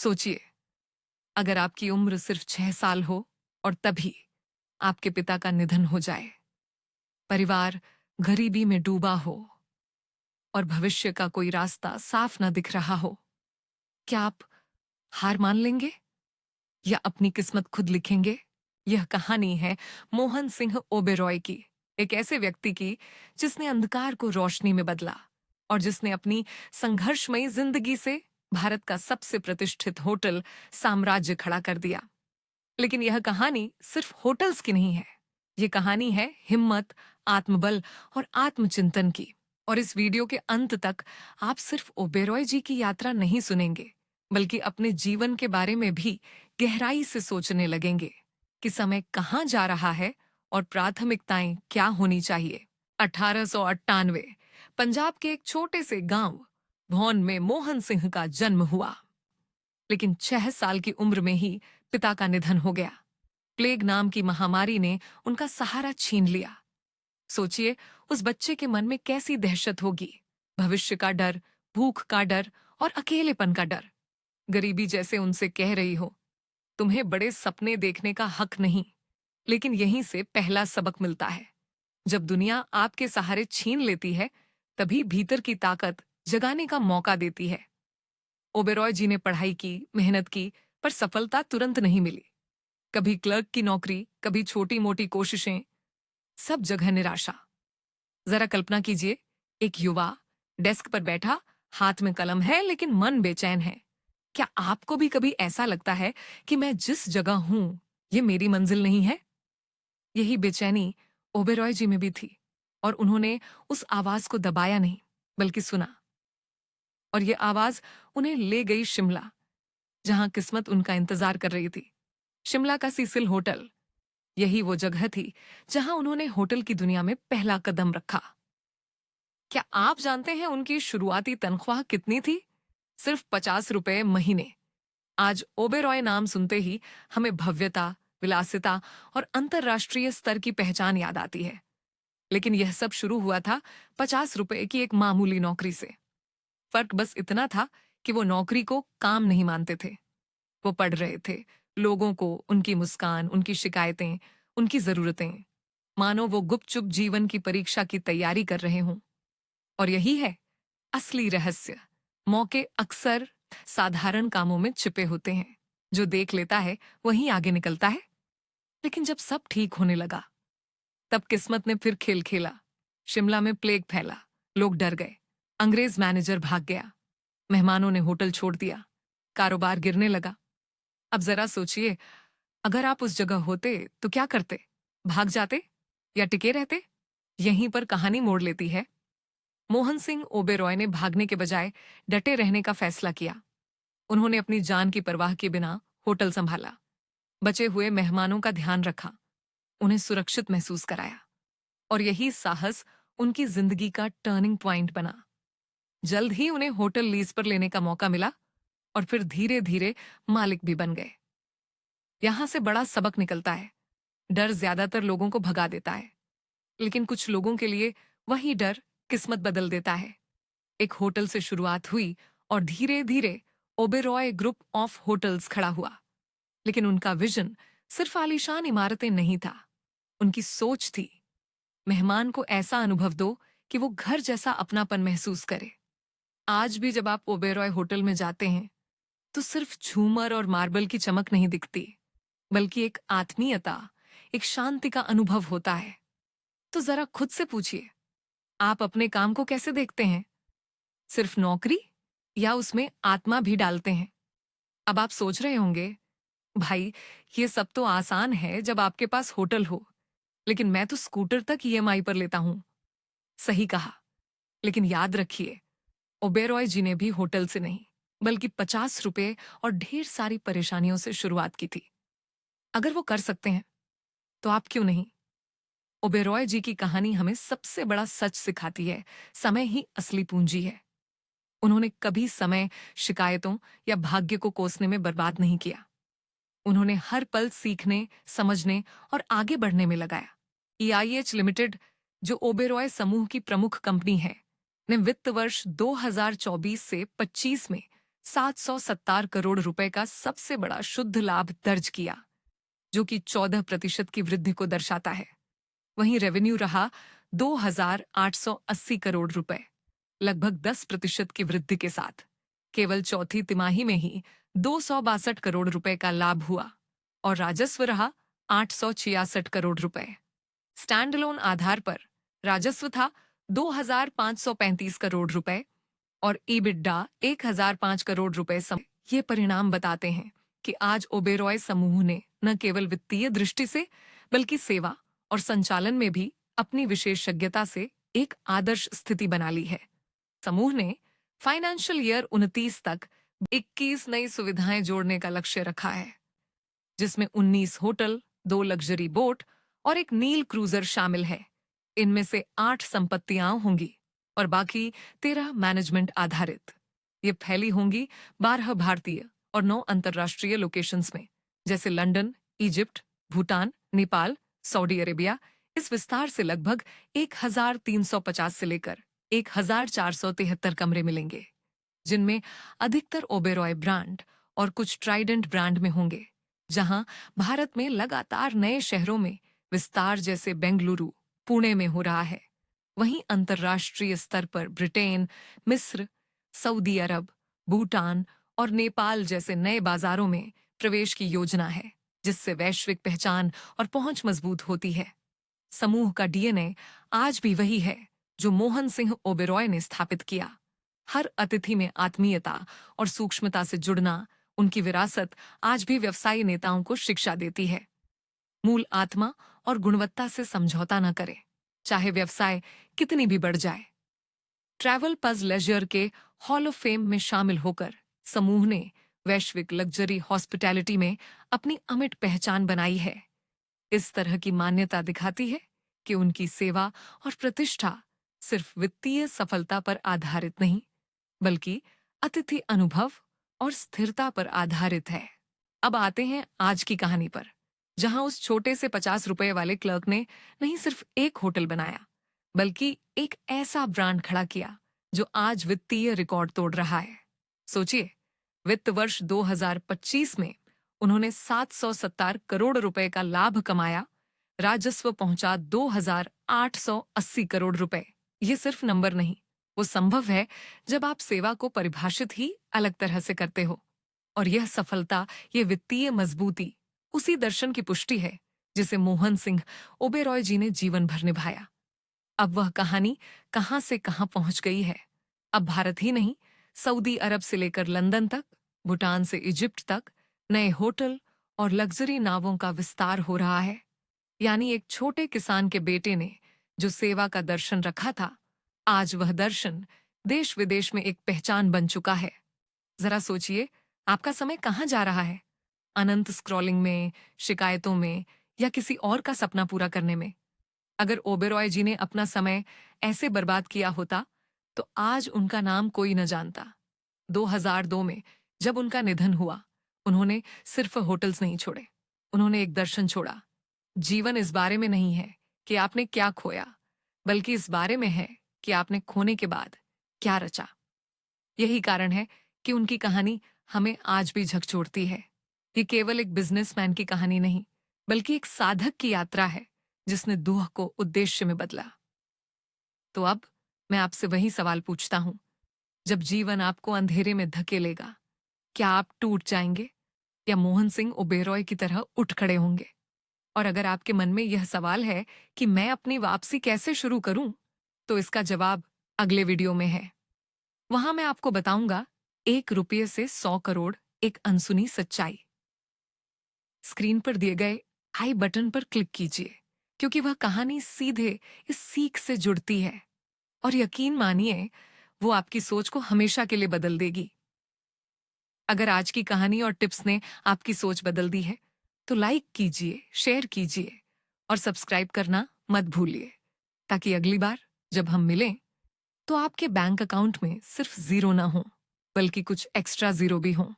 सोचिए, अगर आपकी उम्र सिर्फ 6 साल हो और तभी आपके पिता का निधन हो जाए, परिवार गरीबी में डूबा हो और भविष्य का कोई रास्ता साफ न दिख रहा हो, क्या आप हार मान लेंगे या अपनी किस्मत खुद लिखेंगे? यह कहानी है मोहन सिंह ओबेरॉय की, एक ऐसे व्यक्ति की जिसने अंधकार को रोशनी में बदला और जिसने अपनी संघर्षमयी जिंदगी से भारत का सबसे प्रतिष्ठित होटल साम्राज्य खड़ा कर दिया। लेकिन यह कहानी सिर्फ होटल्स की नहीं है। ये कहानी है हिम्मत, आत्मबल और आत्मचिंतन की। और इस वीडियो के अंत तक आप सिर्फ ओबेरॉय जी की यात्रा नहीं सुनेंगे, बल्कि अपने जीवन के बारे में भी गहराई से सोचने लगेंगे कि समय कहाँ जा रहा है और प्राथमिकताएं क्या होनी चाहिए। 1898 पंजाब के एक छोटे से गांव भौन में मोहन सिंह का जन्म हुआ। लेकिन 6 साल की उम्र में ही पिता का निधन हो गया। प्लेग नाम की महामारी ने उनका सहारा छीन लिया। सोचिए, उस बच्चे के मन में कैसी दहशत होगी। भविष्य का डर, भूख का डर और अकेलेपन का डर। गरीबी जैसे उनसे कह रही हो, तुम्हें बड़े सपने देखने का हक नहीं। लेकिन यहीं से पहला सबक मिलता है। जब दुनिया आपके सहारे छीन लेती है, तभी भीतर की ताकत जगाने का मौका देती है। ओबेरॉय जी ने पढ़ाई की, मेहनत की, पर सफलता तुरंत नहीं मिली। कभी क्लर्क की नौकरी, कभी छोटी मोटी कोशिशें, सब जगह निराशा। जरा कल्पना कीजिए, एक युवा डेस्क पर बैठा, हाथ में कलम है लेकिन मन बेचैन है। क्या आपको भी कभी ऐसा लगता है कि मैं जिस जगह हूं, ये मेरी मंजिल नहीं है? यही बेचैनी ओबेरॉय जी में भी थी और उन्होंने उस आवाज को दबाया नहीं, बल्कि सुना। और ये आवाज उन्हें ले गई शिमला, जहां किस्मत उनका इंतजार कर रही थी। शिमला का सीसिल होटल, यही वो जगह थी जहां उन्होंने होटल की दुनिया में पहला कदम रखा। क्या आप जानते हैं उनकी शुरुआती तनख्वाह कितनी थी? सिर्फ 50 रुपए महीने। आज ओबेरॉय नाम सुनते ही हमें भव्यता, विलासिता और अंतरराष्ट्रीय स्तर की पहचान याद आती है। लेकिन यह सब शुरू हुआ था 50 रुपए की एक मामूली नौकरी से। फर्क बस इतना था कि वो नौकरी को काम नहीं मानते थे। वो पढ़ रहे थे लोगों को, उनकी मुस्कान, उनकी शिकायतें, उनकी जरूरतें, मानो वो गुपचुप जीवन की परीक्षा की तैयारी कर रहे हों। और यही है असली रहस्य। मौके अक्सर साधारण कामों में छिपे होते हैं। जो देख लेता है वही आगे निकलता है। लेकिन जब सब ठीक होने लगा, तब किस्मत ने फिर खेल खेला। शिमला में प्लेग फैला, लोग डर गए, अंग्रेज मैनेजर भाग गया, मेहमानों ने होटल छोड़ दिया, कारोबार गिरने लगा। अब जरा सोचिए, अगर आप उस जगह होते तो क्या करते? भाग जाते या टिके रहते? यहीं पर कहानी मोड़ लेती है। मोहन सिंह ओबेरॉय ने भागने के बजाय डटे रहने का फैसला किया। उन्होंने अपनी जान की परवाह के बिना होटल संभाला, बचे हुए मेहमानों का ध्यान रखा, उन्हें सुरक्षित महसूस कराया। और यही साहस उनकी जिंदगी का टर्निंग पॉइंट बना। जल्द ही उन्हें होटल लीज पर लेने का मौका मिला और फिर धीरे धीरे मालिक भी बन गए। यहां से बड़ा सबक निकलता है। डर ज्यादातर लोगों को भगा देता है, लेकिन कुछ लोगों के लिए वही डर किस्मत बदल देता है। एक होटल से शुरुआत हुई और धीरे धीरे ओबेरॉय ग्रुप ऑफ होटल्स खड़ा हुआ। लेकिन उनका विजन सिर्फ आलीशान इमारतें नहीं था, उनकी सोच थी, मेहमान को ऐसा अनुभव दो कि वो घर जैसा अपनापन महसूस करे। आज भी जब आप ओबेरॉय होटल में जाते हैं, तो सिर्फ झूमर और मार्बल की चमक नहीं दिखती, बल्कि एक आत्मीयता, एक शांति का अनुभव होता है। तो जरा खुद से पूछिए, आप अपने काम को कैसे देखते हैं? सिर्फ नौकरी या उसमें आत्मा भी डालते हैं? अब आप सोच रहे होंगे, भाई ये सब तो आसान है जब आपके पास होटल हो, लेकिन मैं तो स्कूटर तक ईएमआई पर लेता हूं। सही कहा, लेकिन याद रखिए, ओबेरॉय जी ने भी होटल से नहीं, बल्कि 50 रुपए और ढेर सारी परेशानियों से शुरुआत की थी। अगर वो कर सकते हैं, तो आप क्यों नहीं? ओबेरॉय जी की कहानी हमें सबसे बड़ा सच सिखाती है, समय ही असली पूंजी है। उन्होंने कभी समय, शिकायतों या भाग्य को कोसने में बर्बाद नहीं किया। उन्होंने हर पल सीखने, समझने और आगे बढ़ने में लगाया। ईआईएच लिमिटेड, जो ओबेरॉय समूह की प्रमुख कंपनी है, ने वित्त वर्ष 2024 से 25 में 770 करोड़ रुपए का सबसे बड़ा शुद्ध लाभ दर्ज किया, जो कि 14% की वृद्धि को दर्शाता है। वहीं रेवेन्यू रहा 2,880 करोड़ रुपए, लगभग 10% की वृद्धि के साथ। केवल चौथी तिमाही में ही 262 करोड़ रुपए का लाभ हुआ और राजस्व रहा 866 करोड़ रुपए। स्टैंडअलोन आधार पर राजस्व था 2,535 करोड़ रुपए और ईबिटडा 1,005 करोड़ रुपए। ये परिणाम बताते हैं कि आज ओबेरॉय समूह ने न केवल वित्तीय दृष्टि से बल्कि सेवा और संचालन में भी अपनी विशेषज्ञता से एक आदर्श स्थिति बना ली है। समूह ने फाइनेंशियल ईयर 29 तक 21 नई सुविधाएं जोड़ने का लक्ष्य रखा है, जिसमें 19 होटल, 2 लग्जरी बोट और एक नील क्रूजर शामिल है। इनमें से 8 संपत्तियां होंगी और बाकी 13 मैनेजमेंट आधारित। ये फैली होंगी 12 भारतीय और 9 अंतर्राष्ट्रीय लोकेशंस में, जैसे London, Egypt, Bhutan, Nepal, Saudi Arabia. इस विस्तार से लगभग 1,350 से लेकर 1,473 कमरे मिलेंगे, जिनमें अधिकतर ओबेरॉय ब्रांड और कुछ ट्राइडेंट ब्रांड में होंगे। जहां भारत में लगातार नए शहरों में विस्तार जैसे बेंगलुरु, पुणे में हो रहा है, वहीं अंतर्राष्ट्रीय स्तर पर ब्रिटेन, मिस्र, सऊदी अरब, भूटान और नेपाल जैसे नए बाजारों में प्रवेश की योजना है, जिससे वैश्विक पहचान और पहुंच मजबूत होती है। समूह का डीएनए आज भी वही है जो मोहन सिंह ओबेरॉय ने स्थापित किया। हर अतिथि में आत्मीयता और सूक्ष्मता से जुड़ना। उनकी विरासत आज भी व्यवसायी नेताओं को शिक्षा देती है। मूल आत्मा और गुणवत्ता से समझौता न करें, चाहे व्यवसाय कितनी भी बढ़ जाए। ट्रैवल पज लेजर के हॉल ऑफ फेम में शामिल होकर समूह ने वैश्विक लग्जरी हॉस्पिटैलिटी में अपनी अमिट पहचान बनाई है। इस तरह की मान्यता दिखाती है कि उनकी सेवा और प्रतिष्ठा सिर्फ वित्तीय सफलता पर आधारित नहीं, बल्कि अतिथि अनुभव और स्थिरता पर आधारित है। अब आते हैं आज की कहानी पर, जहां उस छोटे से 50 रुपए वाले क्लर्क ने नहीं सिर्फ एक होटल बनाया, बल्कि एक ऐसा ब्रांड खड़ा किया जो आज वित्तीय रिकॉर्ड तोड़ रहा है। सोचिए, वित्त वर्ष 2025 में उन्होंने 770 करोड़ रुपए का लाभ कमाया, राजस्व पहुंचा 2,880 करोड़ रुपए। ये सिर्फ नंबर नहीं, वो संभव है जब आप सेवा को परिभाषित ही अलग तरह से करते हो। और यह सफलता, ये वित्तीय मजबूती उसी दर्शन की पुष्टि है जिसे मोहन सिंह ओबेरॉय जी ने जीवन भर निभाया। अब वह कहानी कहां से कहां पहुंच गई है। अब भारत ही नहीं, सऊदी अरब से लेकर लंदन तक, भूटान से इजिप्ट तक नए होटल और लग्जरी नावों का विस्तार हो रहा है। यानी एक छोटे किसान के बेटे ने जो सेवा का दर्शन रखा था, आज वह दर्शन देश विदेश में एक पहचान बन चुका है। जरा सोचिए, आपका समय कहाँ जा रहा है? अनंत स्क्रॉलिंग में, शिकायतों में, या किसी और का सपना पूरा करने में? अगर ओबेरॉय जी ने अपना समय ऐसे बर्बाद किया होता तो आज उनका नाम कोई न जानता। 2002 में जब उनका निधन हुआ, उन्होंने सिर्फ होटल्स नहीं छोड़े, उन्होंने एक दर्शन छोड़ा। जीवन इस बारे में नहीं है कि आपने क्या खोया, बल्कि इस बारे में है कि आपने खोने के बाद क्या रचा। यही कारण है कि उनकी कहानी हमें आज भी झकझोरती है। ये केवल एक बिजनेसमैन की कहानी नहीं, बल्कि एक साधक की यात्रा है जिसने दुह को उद्देश्य में बदला। तो अब मैं आपसे वही सवाल पूछता हूं, जब जीवन आपको अंधेरे में धकेलेगा, क्या आप टूट जाएंगे या मोहन सिंह ओबेरॉय की तरह उठ खड़े होंगे? और अगर आपके मन में यह सवाल है कि मैं अपनी वापसी कैसे शुरू करूं, तो इसका जवाब अगले वीडियो में है। वहां मैं आपको बताऊंगा 1 रुपये से 100 करोड़, एक अनसुनी सच्चाई। स्क्रीन पर दिए गए आई बटन पर क्लिक कीजिए, क्योंकि वह कहानी सीधे इस सीख से जुड़ती है और यकीन मानिए, वो आपकी सोच को हमेशा के लिए बदल देगी। अगर आज की कहानी और टिप्स ने आपकी सोच बदल दी है, तो लाइक कीजिए, शेयर कीजिए और सब्सक्राइब करना मत भूलिए, ताकि अगली बार जब हम मिलें तो आपके बैंक अकाउंट में सिर्फ 0 ना हो, बल्कि कुछ एक्स्ट्रा 0 भी हो।